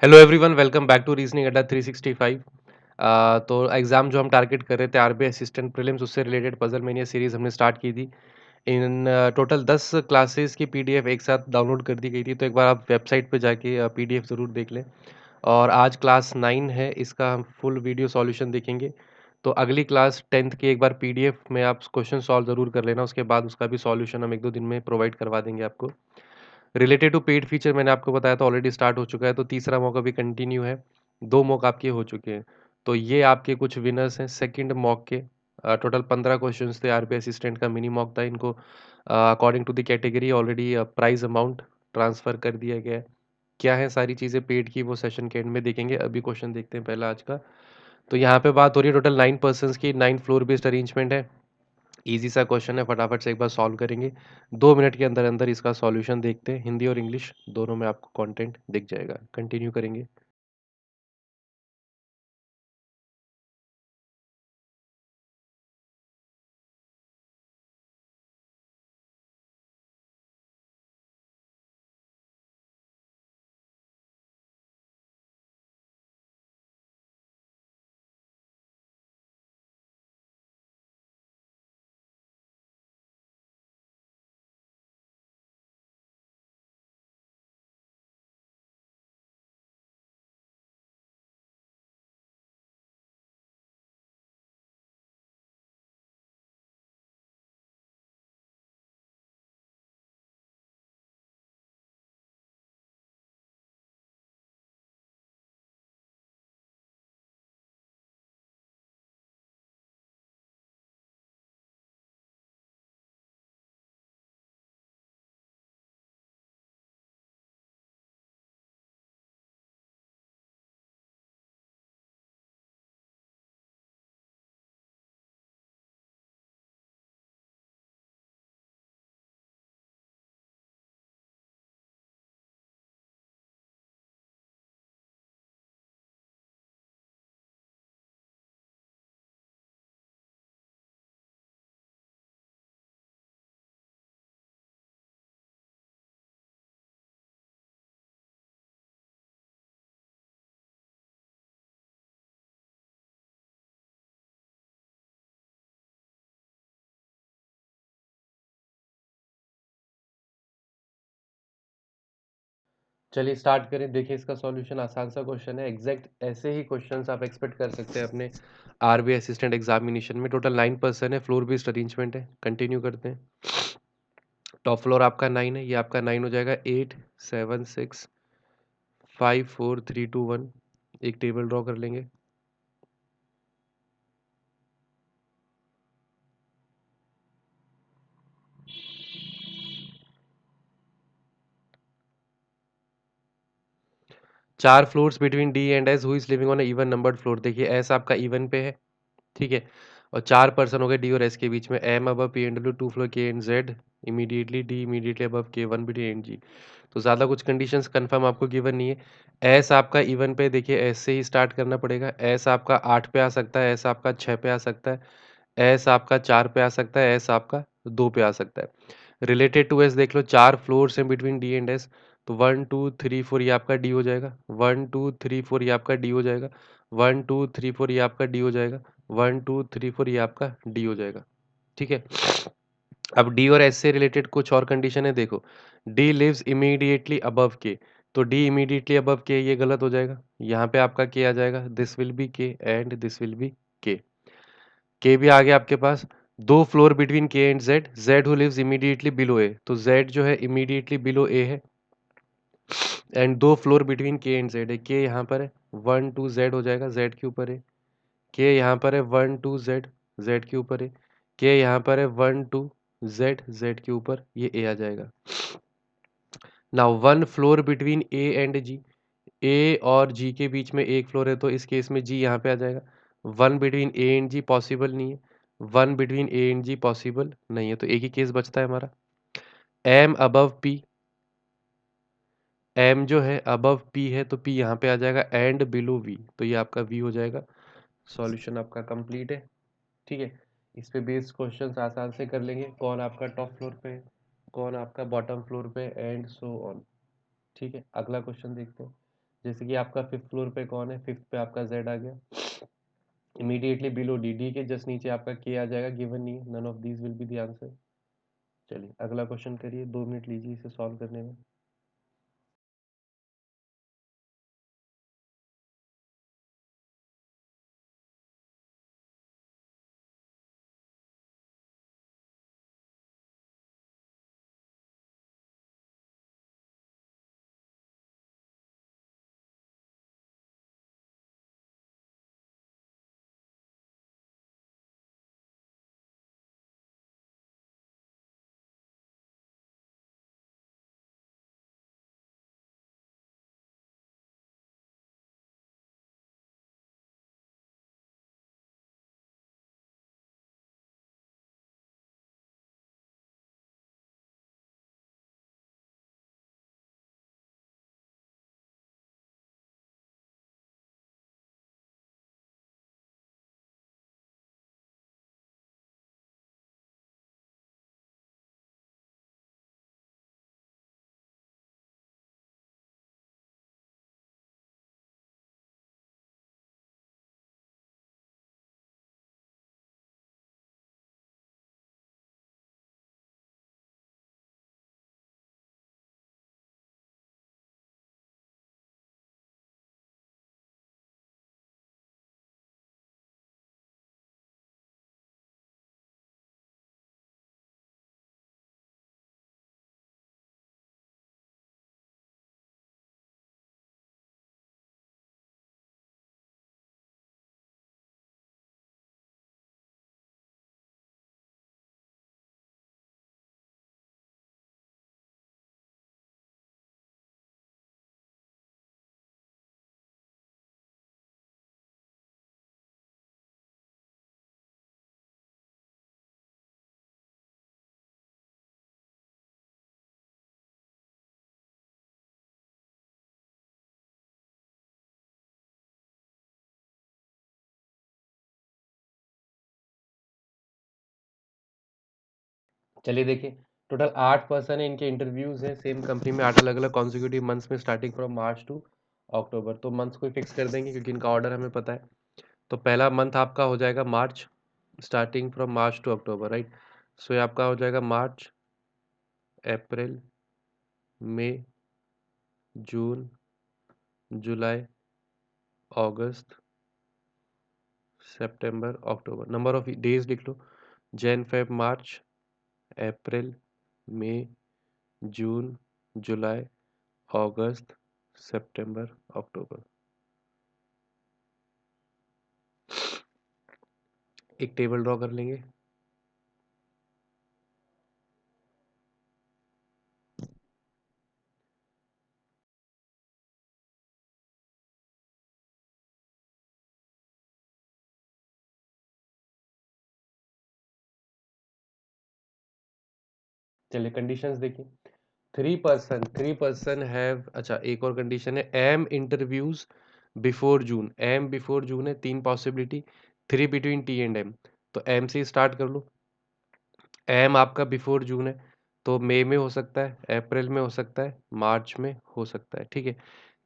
Hello everyone, welcome back to reasoning Adda 365। तो exam जो हम टारगेट कर रहे थे आरबीआई असिस्टेंट प्रीलिम्स, उससे रिलेटेड पजल मेनिया सीरीज़ हमने स्टार्ट की थी। इन टोटल 10 क्लासेस की पीडीएफ एक साथ डाउनलोड कर दी गई थी, तो एक बार आप वेबसाइट पे जाके पीडीएफ ज़रूर देख लें। और आज क्लास 9 है, इसका हम फुल वीडियो सॉल्यूशन देखेंगे। तो अगली क्लास 10th की एक बार पीडीएफ में आप क्वेश्चन सॉल्व ज़रूर कर लेना, उसके बाद उसका भी सॉल्यूशन हम 1-2 दिन में प्रोवाइड करवा देंगे आपको। रिलेटेड टू पेड फीचर मैंने आपको बताया था, ऑलरेडी स्टार्ट हो चुका है, तो तीसरा मॉक अभी कंटिन्यू है। 2 मॉक आपके हो चुके हैं। तो ये आपके कुछ विनर्स हैं सेकंड मॉक के। टोटल 15 क्वेश्चंस थे, आरबीआई असिस्टेंट का मिनी मॉक था। इनको according to the category already prize amount transfer कर दिया गया है। क्या है सारी चीज़ें पेड की, वो सेशन के एंड में देखेंगे। अभी क्वेश्चन देखते हैं पहला आज का। तो यहाँ पे बात हो रही है टोटल 9 पर्सन्स की, 9 फ्लोर बेस्ड अरेंजमेंट है। ईज़ी सा क्वेश्चन है, फटाफट से एक बार सॉल्व करेंगे। 2 मिनट के अंदर-अंदर इसका सॉल्यूशन देखते हैं। हिंदी और इंग्लिश दोनों में आपको कंटेंट दिख जाएगा। कंटिन्यू करेंगे। चलिए स्टार्ट करें। देखिए इसका सॉल्यूशन आसान सा क्वेश्चन है। एग्जैक्ट ऐसे ही क्वेश्चंस आप एक्सपेक्ट कर सकते हैं अपने आरबीआई असिस्टेंट एग्जामिनेशन में। टोटल 9 पर्सन है, फ्लोर बेस्ड अरेंजमेंट है। कंटिन्यू करते हैं। टॉप फ्लोर आपका 9 है, ये आपका 9 हो जाएगा। 8 7 6 5 4 3 2 1। एक टेबल ड्रॉ कर लेंगे। चार floors between D and S, who is living on even numbered floor. देखिए एस आपका इवन पे है, ठीक है। और चार पर्सन हो गए डी और एस के बीच में। M above P and W, two floor K and Z immediately, D immediately above K, one between and G. तो ज़्यादा कुछ कंडीशंस कंफर्म आपको गिवन नहीं है। एस आपका इवन पे, देखिए एस से ही स्टार्ट करना पड़ेगा। एस आपका 8 पे आ सकता है, एस आपका 6 पे आ सकता है, एस आपका 4 पे आ सकता है, एस आपका 2 पे आ सकता है। रिलेटेड टू एस देख लो, चार फ्लोर्स हैं बिटवीन डी एंड एस। तो 1 2 3 4 ये आपका डी हो जाएगा। 1 2 3 4 ये आपका डी हो जाएगा। 1 2 3 4 ये आपका डी हो जाएगा। 1 2 3 4 ये आपका डी हो जाएगा। ठीक है। अब डी और एस से रिलेटेड कुछ और कंडीशन है, देखो। डी लिव्स इमीडिएटली अबव के, तो डी इमीडिएटली अबव के ये गलत हो जाएगा। यहाँ पे आपका के आ जाएगा, this will be K and this will be K. K भी आ गया आपके पास। दो floor between K and Z, Z who lives immediately below A, तो जेड जो है इमीडिएटली बिलो ए है। एंड दो floor between K and Z है, के यहाँ पर है, 1 2 जेड हो जाएगा, जेड के ऊपर है। के यहाँ पर है 1 2 जेड, जेड के ऊपर है। के यहाँ पर है 1 2 जेड, जेड के ऊपर, ये ए आ जाएगा। Now one floor between A and G, A और जी के बीच में एक फ्लोर है, तो इस केस में जी यहाँ पे आ जाएगा। One between A and G possible नहीं है। One between A and G possible नहीं है, तो एक ही केस बचता है हमारा। एम अबव पी, एम जो है अबव पी है, तो पी यहाँ पे आ जाएगा। एंड बिलो वी, तो ये आपका वी हो जाएगा। सॉल्यूशन आपका कंप्लीट है। ठीक है। इस पे बेस्ड क्वेश्चंस आसान से कर लेंगे, कौन आपका टॉप फ्लोर पे है, कौन आपका बॉटम फ्लोर पे, एंड सो ऑन। ठीक है, अगला क्वेश्चन देखते हैं। जैसे कि आपका 5th फ्लोर पे कौन है, 5th पे आपका जेड आ गया, इमीडिएटली बिलो डी, डी के जस्ट नीचे आपका के आ जाएगा, गिवन नहीं है, none of these will be the answer. चलिए अगला क्वेश्चन करिए, 2 मिनट लीजिए इसे सॉल्व करने में। चलिए देखिए, टोटल 8 पर्सन है, इनके इंटरव्यूज हैं सेम कंपनी में 8 अलग अलग कॉन्जिक्यूटिव मंथ्स में स्टार्टिंग फ्रॉम मार्च टू अक्टूबर। तो मंथ्स को फिक्स कर देंगे क्योंकि इनका ऑर्डर हमें पता है। तो पहला मंथ आपका हो जाएगा मार्च, starting from March to October, right. So ये आपका हो जाएगा मार्च, अप्रैल, मई, जून, जुलाई, अगस्त, सितंबर, अक्टूबर। नंबर ऑफ डेज लिख लो, जैन फेब मार्च, अप्रैल, मई, जून, जुलाई, अगस्त, सितंबर, अक्टूबर। एक टेबल ड्रॉ कर लेंगे। चलिए कंडीशंस देखिए, 3 पर्सन हैव, अच्छा एक और कंडीशन है, M interviews before June. M before June है, 3 possibility, 3 between T and M. तो एम से स्टार्ट कर लो। एम आपका बिफोर जून है, तो मई में हो सकता है, अप्रैल में हो सकता है, मार्च में हो सकता है, ठीक है।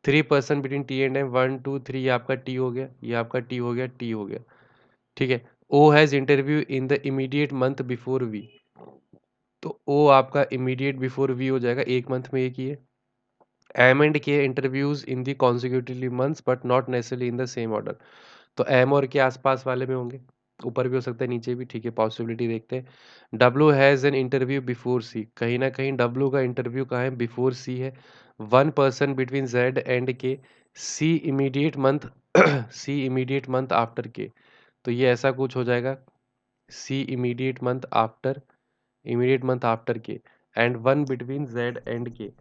3 person between T and M, 1 2 3, ये आपका टी हो गया, ये आपका टी हो गया, टी हो गया, ठीक है। O has interview in the immediate month before V, तो ओ आपका इमीडिएट बिफोर वी हो जाएगा, एक मंथ में एक ही है। एम एंड के interviews in the consecutively months but not necessarily in the same order. तो एम और के आसपास वाले में होंगे, ऊपर भी हो सकता है नीचे भी, ठीक है। पॉसिबिलिटी देखते हैं। W has an interview before C, कहीं ना कहीं डब्ल्यू का इंटरव्यू कहाँ है, बिफोर सी है। 1 पर्सन बिटवीन जेड एंड के, सी इमीडिएट मंथ सी इमीडिएट मंथ आफ्टर के, तो ये ऐसा कुछ हो जाएगा, सी इमीडिएट मंथ आफ्टर के, एंड 1 बिटवीन जेड एंड के।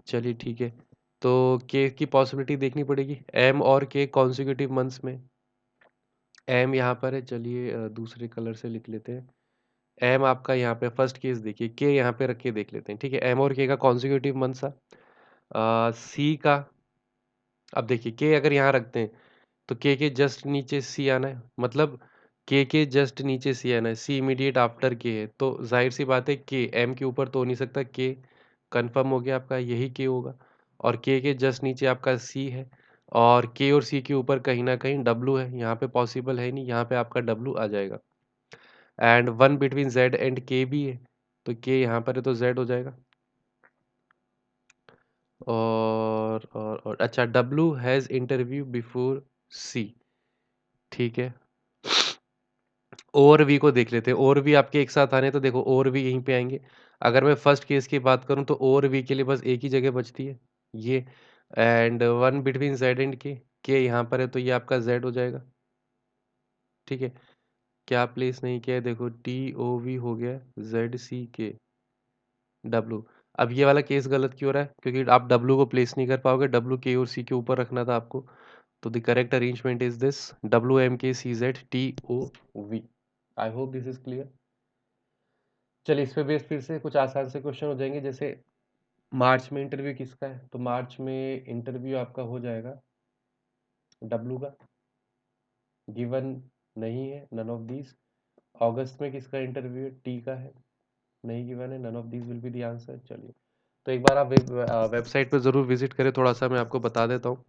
चलिए ठीक है, तो के की पॉसिबिलिटी देखनी पड़ेगी, एम और के कॉन्जिक्यूटिव मंथ्स में। एम यहाँ पर है, चलिए दूसरे कलर से लिख लेते हैं। एम आपका यहाँ पे फर्स्ट केस देखिए, के यहाँ पे रख के देख लेते हैं, ठीक है। एम और के का कॉन्जिक्यूटिव मंथ सा, सी का, अब देखिए के अगर यहाँ रखते हैं तो के जस्ट नीचे सी आना है, मतलब के जस्ट नीचे सी आना है, सी इमीडिएट आफ्टर के है, तो जाहिर सी बात है के एम के ऊपर तो हो नहीं सकता, के कंफर्म हो गया आपका, यही के होगा। और के जस्ट नीचे आपका सी है और के और सी के ऊपर कहीं ना कहीं डब्लू है, यहाँ पे पॉसिबल है नहीं, यहाँ पे आपका डब्लू आ जाएगा। एंड 1 बिटवीन जेड एंड के भी है, तो के यहाँ पर है तो जेड हो जाएगा। और अच्छा, डब्लू हैज़ इंटरव्यू बिफोर सी, ठीक है। और वी को देख लेते हैं, और वी आपके एक साथ आने, तो देखो और वी यहीं पे आएंगे। अगर मैं फर्स्ट केस की बात करूं तो और वी के लिए बस एक ही जगह बचती है, ये। एंड 1 बिटवीन जेड एंड के यहाँ पर है तो ये आपका जेड हो जाएगा, ठीक है। क्या प्लेस नहीं किया है, देखो टी ओ वी हो गया, जेड सी के डब्लू। अब ये वाला केस गलत क्यों हो रहा है, क्योंकि आप डब्लू को प्लेस नहीं कर पाओगे, डब्लू के और सी के ऊपर रखना था आपको। तो the correct arrangement is this, W M K C Z T O V. I hope this is clear. चलिए इस पे बेस फिर से कुछ आसान से क्वेश्चन हो जाएंगे। जैसे मार्च में इंटरव्यू किसका है, तो मार्च में इंटरव्यू आपका हो जाएगा डब्लू का, गिवन नहीं है नन ऑफ दीज। अगस्त में किसका इंटरव्यू है, टी का है, नहीं गिवन है, none of these will be the answer. चलिए, तो एक बार आप वेबसाइट पे ज़रूर विजिट करें, थोड़ा सा मैं आपको बता देता हूँ।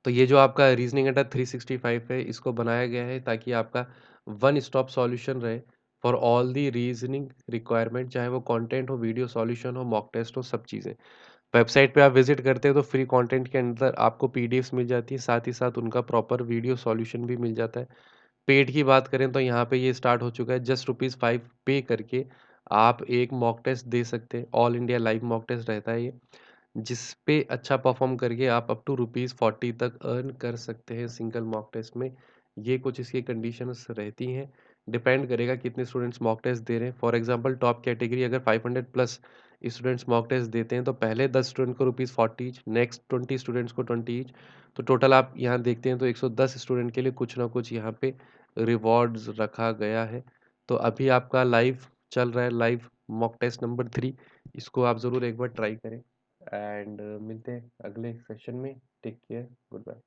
तो ये जो आपका रीजनिंग अड्डा 365 है, इसको बनाया गया है ताकि आपका वन स्टॉप सॉल्यूशन रहे for all the reasoning requirement, चाहे वो कंटेंट हो, वीडियो सॉल्यूशन हो, मॉक टेस्ट हो, सब चीज़ें। वेबसाइट पे आप विजिट करते हैं तो फ्री कंटेंट के अंदर आपको पीडीएफ्स मिल जाती है, साथ ही साथ उनका प्रॉपर वीडियो सॉल्यूशन भी मिल जाता है। पेड की बात करें तो यहाँ पे ये स्टार्ट हो चुका है, जस्ट ₹5 पे करके आप एक मॉक टेस्ट दे सकते हैं। All India live mock test रहता है ये, जिस पे अच्छा परफॉर्म करके आप अप टू ₹40 तक अर्न कर सकते हैं सिंगल मॉक टेस्ट में। ये कुछ इसकी कंडीशंस रहती हैं, डिपेंड करेगा कितने स्टूडेंट्स मॉक टेस्ट दे रहे हैं। फॉर एग्जांपल टॉप कैटेगरी अगर 500 प्लस स्टूडेंट्स मॉक टेस्ट देते हैं तो पहले 10 स्टूडेंट को ₹40 ईच, नेक्स्ट 20 स्टूडेंट्स को 20 ईच। तो टोटल आप यहाँ देखते हैं तो 110 स्टूडेंट के लिए कुछ ना कुछ यहाँ पे रिवॉर्ड्स रखा गया है। तो अभी आपका लाइव चल रहा है, लाइव मॉक टेस्ट नंबर 3, इसको आप ज़रूर एक बार ट्राई करें। एंड मिलते हैं अगले सेशन में। Take care, good bye.